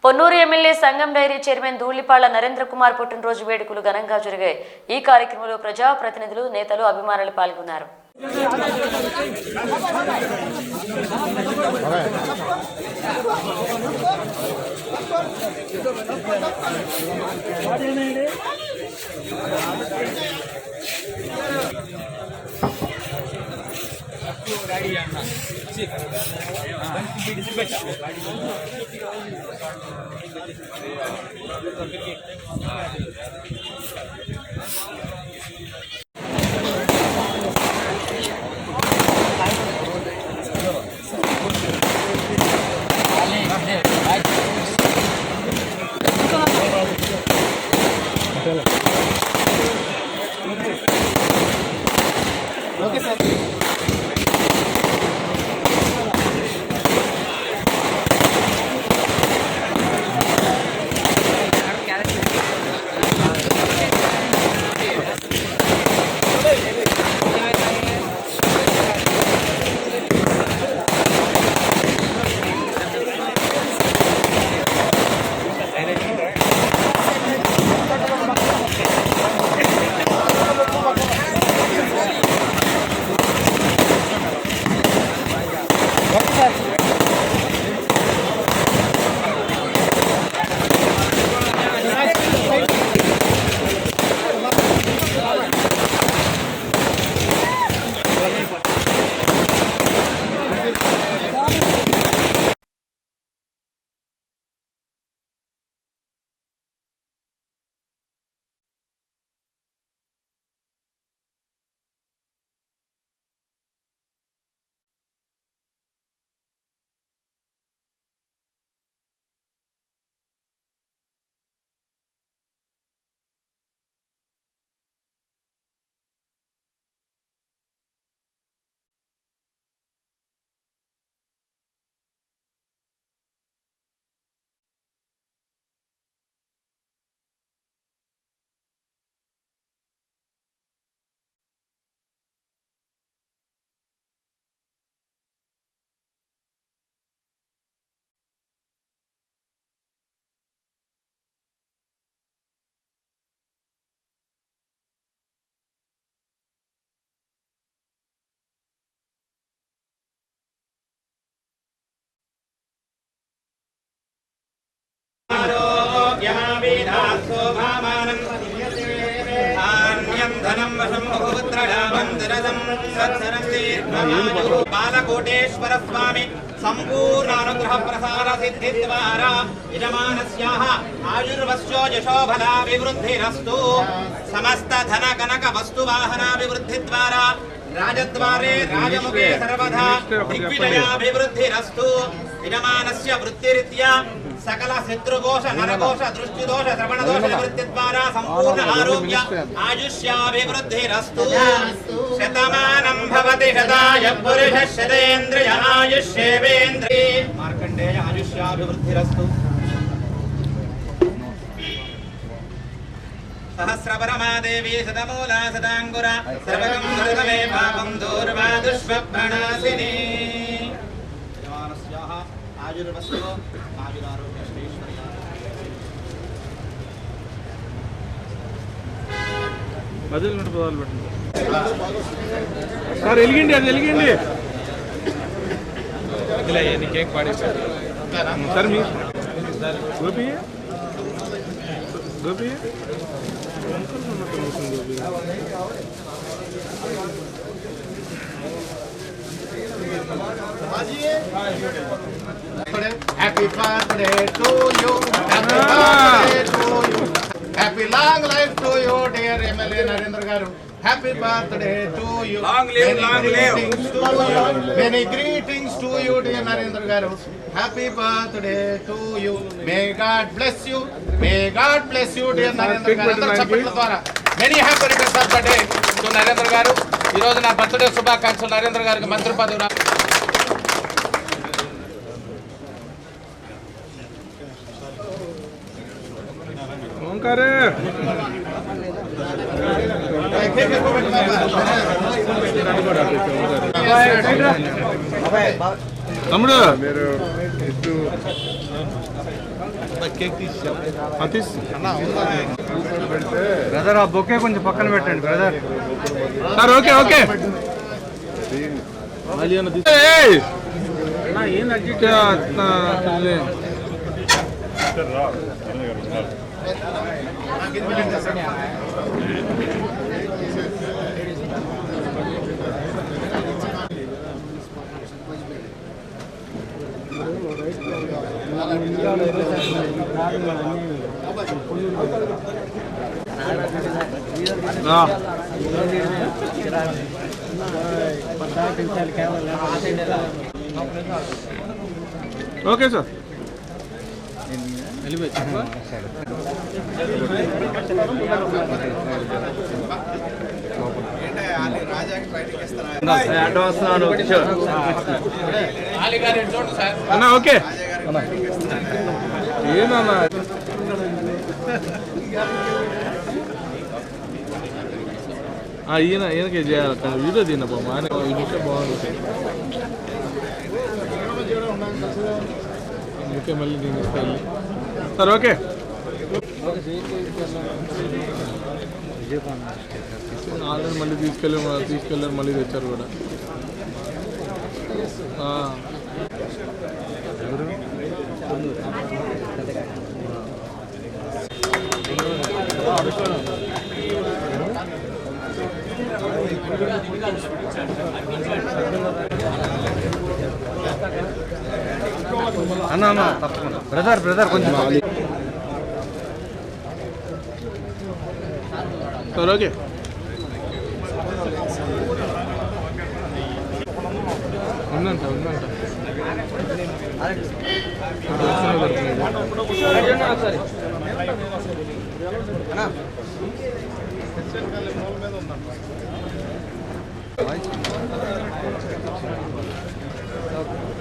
Ponnuru MLA సంగం dairy chairman Dhulipalla Narendra Kumar పుట్టినరోజు వేడుకలు ఘనంగా జరిగాయి. ఈ కార్యక్రమంలో ప్రజా ప్రతినిధులు, నేతలు, అభిమానులు పాల్గొన్నారు. Okay sir. बालकोटेश्वर स्वामी संपूर्णानुग्रह प्रसार सिद्धि द्वारा यजमानस्याः आयुर्वस्यो यशोबला विवृद्धिरस्तु समस्त धन कनक वस्तु वाहना विवृद्धि द्वारा राजद्वारे राजमुखे सर्वदा दिग्विजयाभिवृद्धिरस्तु यजमानस्य वृत्तिरीत्या सकल शत्रुदोष नरदोष दृष्टिदोष श्रवणदोष निवृत्ति द्वारा संपूर्ण आरोग्य आयुष्याभिवृद्धिरस्तु शतमानं भवति शताय पुरुषः शतेन्द्रिय आयुष्येवेन्द्रिये मार्कण्डेय आयुष्याभिवृद्धिरस्तु सहस्रपरमादेवी शतमूला शताङ्कुरा सर्वगं हृदमे पापं दूर्वा दुष्वप्ननाशिनी यजमानस्याः आयुर्वस्तु आयुरारोग्य బదులు పదాలు పెట్టండి సార్. వెలిగిండి, అది వెలిగిండి ఇలా కేక్ పాడేస్తారు సార్. మీ Gopi Gopi Happy birthday to you. Happy birthday to you. Happy long life to you, dear MLA Narendra Garu. Happy birthday to you. Long live, long live. Many greetings to you, dear Narendra Garu. Happy birthday to you. May God bless you. May God bless you, dear Narendra Garu. Many happy returns of birthday to Narendra Garu. ఈ రోజు నా birthday శుభాకాంక్షలు నరేంద్ర గారికి మంత్రి పదవి. ఓంకారే తమ్ముడు మీరు cake తీసి బ్రదర్ ఆ బొకే కొంచెం పక్కన పెట్టండి brother. Sir okay okay okay sir అన్నా ఓకే ఏమన్నా ఈయనకే చేయాలి అక్కడ వీడియో తిన్నపా ఆయన వీడియో బాగుంది. ఓకే మళ్ళీ దీన్ని ఇస్తాను సార్. ఓకే ఆల్రెడీ మళ్ళీ తీసుకెళ్ళారు మళ్ళీ తెచ్చారు కూడా. అన్నా అన్నా తప్పకుండా బ్రదర్ కొంచెం సార్. ఓకే ఉందంట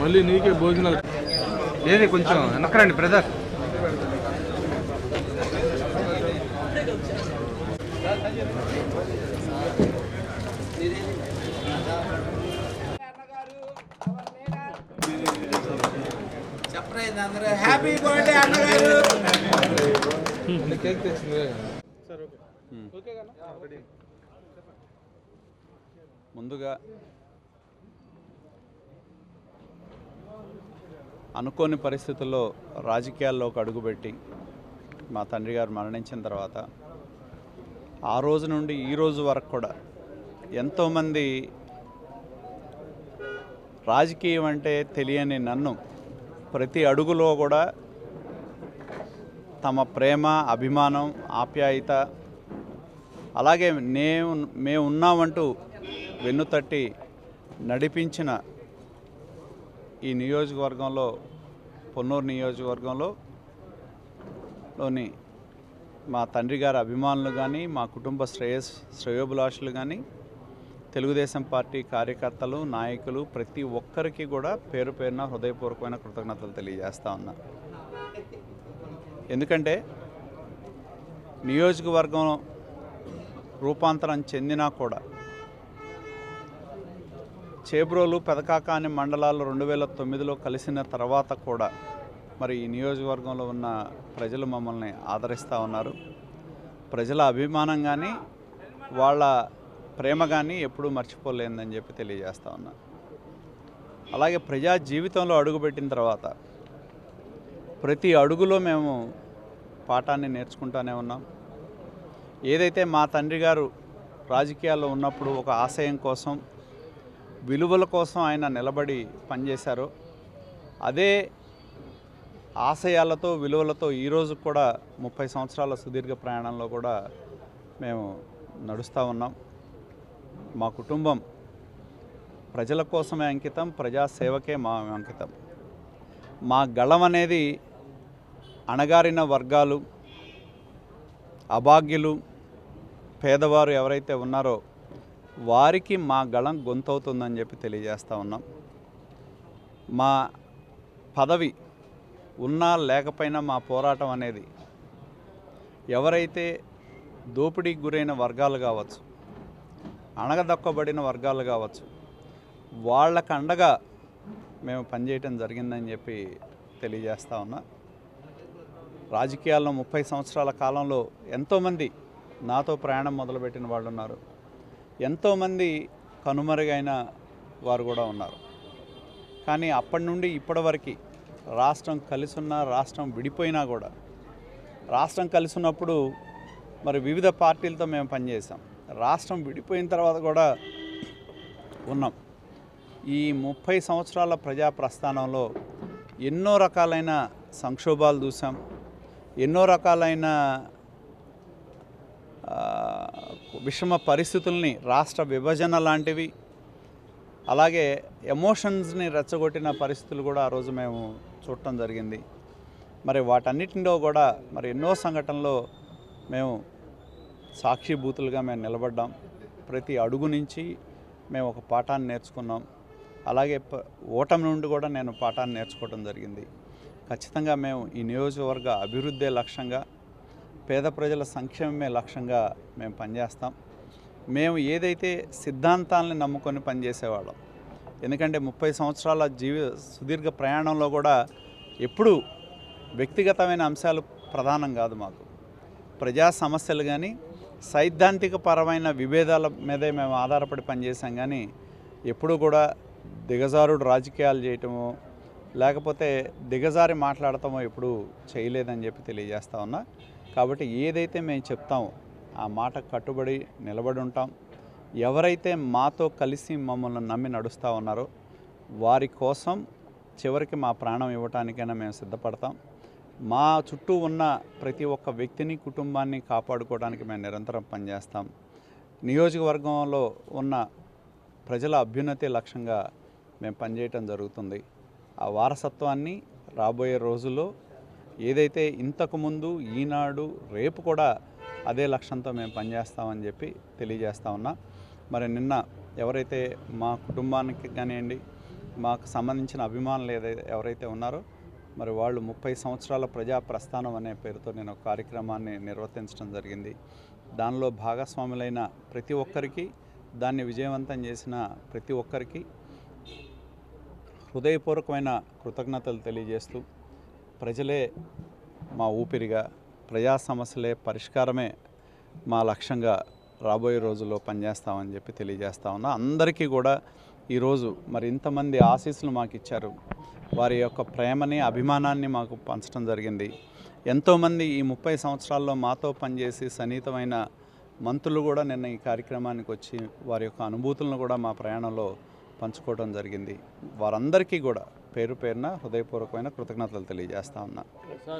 మళ్ళీ నీకే భోజనాలు ఏది కొంచెం వెనకరండి బ్రదర్. హ్యాపీ బర్త్డే అన్నగారు. కేక్ తెచ్చింది. ముందుగా అనుకోని పరిస్థితుల్లో రాజకీయాల్లోకి అడుగుపెట్టి మా తండ్రి గారు మరణించిన తర్వాత ఆ రోజు నుండి ఈ రోజు వరకు కూడా ఎంతోమంది రాజకీయం అంటే తెలియని నన్ను ప్రతి అడుగులో కూడా తమ ప్రేమ, అభిమానం, ఆప్యాయత, అలాగే మేము ఉన్నామంటూ వెన్నుతట్టి నడిపించిన ఈ నియోజకవర్గంలో, పొన్నూరు నియోజకవర్గంలోని మా తండ్రి గారి అభిమానులు కానీ, మా కుటుంబ శ్రేయోభిలాషులు కానీ, తెలుగుదేశం పార్టీ కార్యకర్తలు, నాయకులు ప్రతి ఒక్కరికి కూడా పేరు పేరున హృదయపూర్వకమైన కృతజ్ఞతలు తెలియజేస్తా ఉన్నా. ఎందుకంటే నియోజకవర్గం రూపాంతరం చెందినా కూడా చేబ్రోలు, పెదకాకాని మండలాలు 2009లో కలిసిన తర్వాత కూడా మరి ఈ నియోజకవర్గంలో ఉన్న ప్రజలు మమ్మల్ని ఆదరిస్తూ ఉన్నారు. ప్రజల అభిమానం కానీ వాళ్ళ ప్రేమ కానీ ఎప్పుడూ మర్చిపోలేదని చెప్పి తెలియజేస్తా ఉన్నా. అలాగే ప్రజా జీవితంలో అడుగుపెట్టిన తర్వాత ప్రతి అడుగులో మేము పాఠాన్ని నేర్చుకుంటూనే ఉన్నాం. ఏదైతే మా తండ్రి గారు రాజకీయాల్లో ఉన్నప్పుడు ఒక ఆశయం కోసం, విలువల కోసం ఆయన నిలబడి పనిచేశారో అదే ఆశయాలతో, విలువలతో ఈరోజు కూడా 30 సంవత్సరాల సుదీర్ఘ ప్రయాణంలో కూడా మేము నడుస్తూ ఉన్నాం. మా కుటుంబం ప్రజల కోసమే అంకితం, ప్రజాసేవకే మా అంకితం. మా గళం అనేది అణగారిన వర్గాలు, అభాగ్యులు, పేదవారు ఎవరైతే ఉన్నారో వారికి మా గళం గొంతవుతుందని చెప్పి తెలియజేస్తూ ఉన్నాం. మా పదవి ఉన్నా లేకపోయినా మా పోరాటం అనేది ఎవరైతే దోపిడీకి గురైన వర్గాలు కావచ్చు, అణగదొక్కబడిన వర్గాలు కావచ్చు, వాళ్ళకు అండగా మేము పనిచేయటం జరిగిందని చెప్పి తెలియజేస్తూ ఉన్నా. రాజకీయాల్లో 30 సంవత్సరాల కాలంలో ఎంతోమంది నాతో ప్రయాణం మొదలుపెట్టిన వాళ్ళు ఉన్నారు, ఎంతోమంది కనుమరుగైన వారు కూడా ఉన్నారు. కానీ అప్పటి నుండి ఇప్పటి వరకు రాష్ట్రం కలిసి ఉన్న, రాష్ట్రం విడిపోయినా కూడా, రాష్ట్రం కలిసి ఉన్నప్పుడు మరి వివిధ పార్టీలతో మేము పనిచేసాం, రాష్ట్రం విడిపోయిన తర్వాత కూడా ఉన్నాం. ఈ 30 సంవత్సరాల ప్రజా ప్రస్థానంలో ఎన్నో రకాలైన సంక్షోభాలు చూసాం, ఎన్నో రకాలైన విషమ పరిస్థితుల్ని, రాష్ట్ర విభజన లాంటివి, అలాగే ఎమోషన్స్ని రెచ్చగొట్టిన పరిస్థితులు కూడా ఆ రోజు మేము చూడటం జరిగింది. మరి వాటన్నిటిలో కూడా మరి ఎన్నో సంఘటనలో మేము సాక్షిభూతులుగా మేము నిలబడ్డాం. ప్రతి అడుగు నుంచి మేము ఒక పాఠాన్ని నేర్చుకున్నాం. అలాగే ఓటమి నుండి కూడా నేను పాఠాన్ని నేర్చుకోవడం జరిగింది. ఖచ్చితంగా మేము ఈ నియోజకవర్గ అభివృద్ధే లక్ష్యంగా, పేద ప్రజల సంక్షేమమే లక్ష్యంగా మేము పనిచేస్తాం. మేము ఏదైతే సిద్ధాంతాలని నమ్ముకొని పనిచేసేవాళ్ళం, ఎందుకంటే 30 సంవత్సరాల సుదీర్ఘ ప్రయాణంలో కూడా ఎప్పుడూ వ్యక్తిగతమైన అంశాలు ప్రధానం కాదు. మాకు ప్రజా సమస్యలు కానీ సైద్ధాంతిక పరమైన విభేదాల మీదే మేము ఆధారపడి పనిచేసాం. కానీ ఎప్పుడూ కూడా దిగజారుడు రాజకీయాలు చేయటమో లేకపోతే దిగజారి మాట్లాడటమో ఎప్పుడూ చేయలేదని చెప్పి తెలియజేస్తా ఉన్నా. కాబట్టి ఏదైతే మేము చెప్తామో ఆ మాట కట్టుబడి నిలబడి ఉంటాం. ఎవరైతే మాతో కలిసి మమ్మల్ని నమ్మి నడుస్తూ ఉన్నారో వారి కోసం చివరికి మా ప్రాణం ఇవ్వటానికైనా మేము సిద్ధపడతాం. మా చుట్టూ ఉన్న ప్రతి ఒక్క వ్యక్తిని, కుటుంబాన్ని కాపాడుకోవడానికి మేము నిరంతరం పనిచేస్తాం. నియోజకవర్గంలో ఉన్న ప్రజల అభ్యున్నతి లక్ష్యంగా మేము పనిచేయటం జరుగుతుంది. ఆ వారసత్వాన్ని రాబోయే రోజుల్లో ఏదైతే ఇంతకుముందు, ఈనాడు, రేపు కూడా అదే లక్ష్యంతో మేము పనిచేస్తామని చెప్పి తెలియజేస్తా ఉన్నా. మరి నిన్న ఎవరైతే మా కుటుంబానికి కానివ్వండి, మాకు సంబంధించిన అభిమానులు ఎవరైతే ఉన్నారో మరి వాళ్ళు 30 సంవత్సరాల ప్రజా ప్రస్థానం అనే పేరుతో నేను ఒక కార్యక్రమాన్ని నిర్వర్తించడం జరిగింది. దానిలో భాగస్వాములైన ప్రతి ఒక్కరికి, దాన్ని విజయవంతం చేసిన ప్రతి ఒక్కరికి హృదయపూర్వకమైన కృతజ్ఞతలు తెలియజేస్తూ, ప్రజలే మా ఊపిరిగా, ప్రజా సమస్యలే పరిష్కారమే మా లక్ష్యంగా రాబోయే రోజుల్లో పనిచేస్తామని చెప్పి తెలియజేస్తా ఉన్నా. అందరికీ కూడా ఈరోజు మరి ఇంతమంది ఆశీస్సులు మాకు ఇచ్చారు, వారి యొక్క ప్రేమని, అభిమానాన్ని మాకు పంచడం జరిగింది. ఎంతోమంది ఈ 30 సంవత్సరాల్లో మాతో పనిచేసి సన్నిహితమైన మంత్రులు కూడా నిన్న ఈ కార్యక్రమానికి వచ్చి వారి యొక్క అనుభూతులను కూడా మా ప్రయాణంలో పంచుకోవడం జరిగింది. వారందరికీ కూడా పేరు పేరున హృదయపూర్వకమైన కృతజ్ఞతలు తెలియజేస్తా ఉన్నా.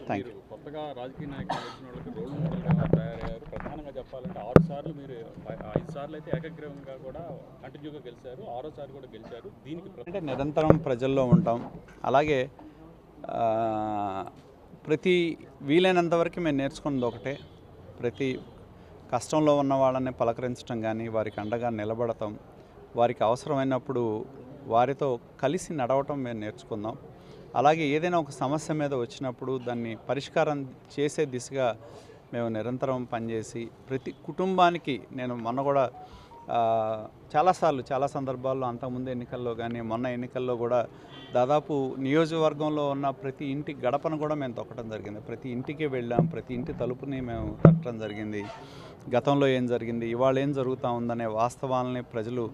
Thank you. కొత్తగా రాజకీయ నాయకులు వచ్చిన వాళ్ళకి రోల్ మోడల్గా తయారయ్యారు. ప్రధానంగా చెప్పాలంటే 6 సార్లు మీరు 5 సార్లు అయితే ఏకగ్రీవంగా కూడా కంటిన్యూగా గెలిచారు, 6వ సారి కూడా గెలిచారు. దీనికి అంటే నిరంతరం ప్రజల్లో ఉంటాం. అలాగే ప్రతి వీలైనంత వరకు మేము నేర్చుకున్నది ఒకటే, ప్రతి కష్టంలో ఉన్న వాళ్ళని పలకరించడం కానీ, వారికి అండగా నిలబడటం, వారికి అవసరమైనప్పుడు వారితో కలిసి నడవటం మేము నేర్చుకుందాం. అలాగే ఏదైనా ఒక సమస్య మీద వచ్చినప్పుడు దాన్ని పరిష్కారం చేసే దిశగా మేము నిరంతరం పనిచేసి ప్రతి కుటుంబానికి, నేను మొన్న కూడా చాలాసార్లు చాలా సందర్భాల్లో అంతకుముందు ఎన్నికల్లో కానీ మొన్న ఎన్నికల్లో కూడా దాదాపు నియోజకవర్గంలో ఉన్న ప్రతి ఇంటి గడపను కూడా మేము తొక్కడం జరిగింది. ప్రతి ఇంటికి వెళ్ళాం, ప్రతి ఇంటి తలుపుని మేము తట్టడం జరిగింది. గతంలో ఏం జరిగింది, ఇవాళ ఏం జరుగుతూ ఉందనే వాస్తవాలని ప్రజలు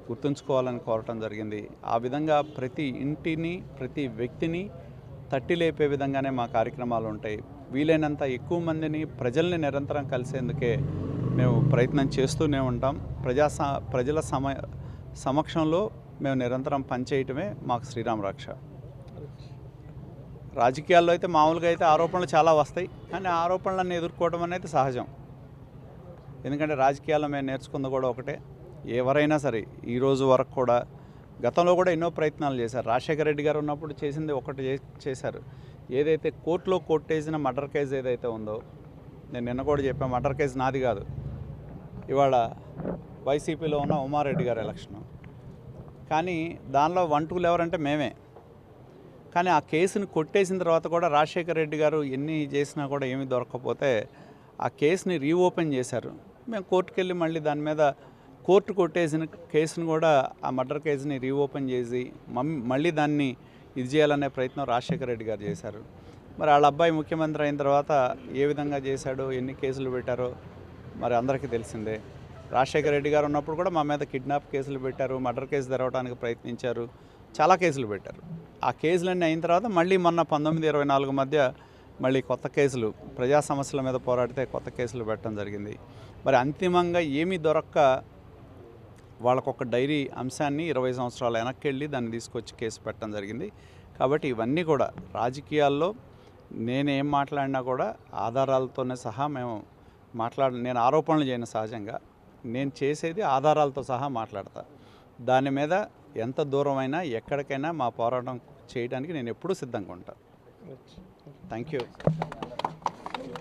గుర్తుంచుకోవాలని కోరటం జరిగింది. ఆ విధంగా ప్రతి ఇంటిని, ప్రతి వ్యక్తిని తట్టి లేపే విధంగానే మా కార్యక్రమాలు ఉంటాయి. వీలైనంత ఎక్కువ మందిని, ప్రజల్ని నిరంతరం కలిసేందుకే మేము ప్రయత్నం చేస్తూనే ఉంటాం. ప్రజల సమక్షంలో మేము నిరంతరం పనిచేయటమే మాకు శ్రీరామ రక్ష. రాజకీయాల్లో అయితే మామూలుగా అయితే ఆరోపణలు చాలా వస్తాయి, కానీ ఆరోపణలన్నీ ఎదుర్కోవడం అనేది సహజం. ఎందుకంటే రాజకీయాల్లో మేము నేర్చుకుంది కూడా ఒకటే, ఎవరైనా సరే ఈరోజు వరకు కూడా, గతంలో కూడా ఎన్నో ప్రయత్నాలు చేశారు. రాజశేఖర రెడ్డి గారు ఉన్నప్పుడు చేసింది ఒకటి చేశారు. ఏదైతే కోర్టులో కొట్టేసిన మర్డర్ కేసు ఏదైతే ఉందో, నేను నిన్న కూడా చెప్పాను, మర్డర్ కేసు నాది కాదు, ఇవాళ వైసీపీలో ఉన్న ఉమారెడ్డి గారి ఎలక్షన్. కానీ దానిలో 1-2 ఎవరంటే మేమే. కానీ ఆ కేసుని కొట్టేసిన తర్వాత కూడా రాజశేఖర రెడ్డి గారు ఎన్ని చేసినా కూడా ఏమీ దొరకకపోతే ఆ కేసుని రీఓపెన్ చేశారు. మేము కోర్టుకు వెళ్ళి మళ్ళీ దాని మీద కోర్టు కొట్టేసిన కేసును కూడా, ఆ మర్డర్ కేసుని రీఓపెన్ చేసి మళ్ళీ దాన్ని ఇది చేయాలనే ప్రయత్నం రాజశేఖర రెడ్డి గారు చేశారు. మరి వాళ్ళ అబ్బాయి ముఖ్యమంత్రి అయిన తర్వాత ఏ విధంగా చేశాడో, ఎన్ని కేసులు పెట్టారో మరి అందరికీ తెలిసిందే. రాజశేఖర రెడ్డి గారు ఉన్నప్పుడు కూడా మా మీద కిడ్నాప్ కేసులు పెట్టారు, మర్డర్ కేసు తెరవడానికి ప్రయత్నించారు, చాలా కేసులు పెట్టారు. ఆ కేసులన్నీ అయిన తర్వాత మళ్ళీ మొన్న 19-24 మధ్య మళ్ళీ కొత్త కేసులు, ప్రజా సమస్యల మీద పోరాడితే కొత్త కేసులు పెట్టడం జరిగింది. మరి అంతిమంగా ఏమీ దొరక్క వాళ్ళకొక డైరీ అంశాన్ని 20 సంవత్సరాలు వెనక్కి వెళ్ళి దాన్ని తీసుకొచ్చి కేసు పెట్టడం జరిగింది. కాబట్టి ఇవన్నీ కూడా రాజకీయాల్లో నేనేం మాట్లాడినా కూడా ఆధారాలతోనే సహా మేము నేను ఆరోపణలు చేయను. సహజంగా నేను చేసేది ఆధారాలతో సహా మాట్లాడతా. దాని మీద ఎంత దూరమైనా ఎక్కడికైనా మా పోరాటం చేయడానికి నేను ఎప్పుడూ సిద్ధంగా ఉంటాను. Thank you.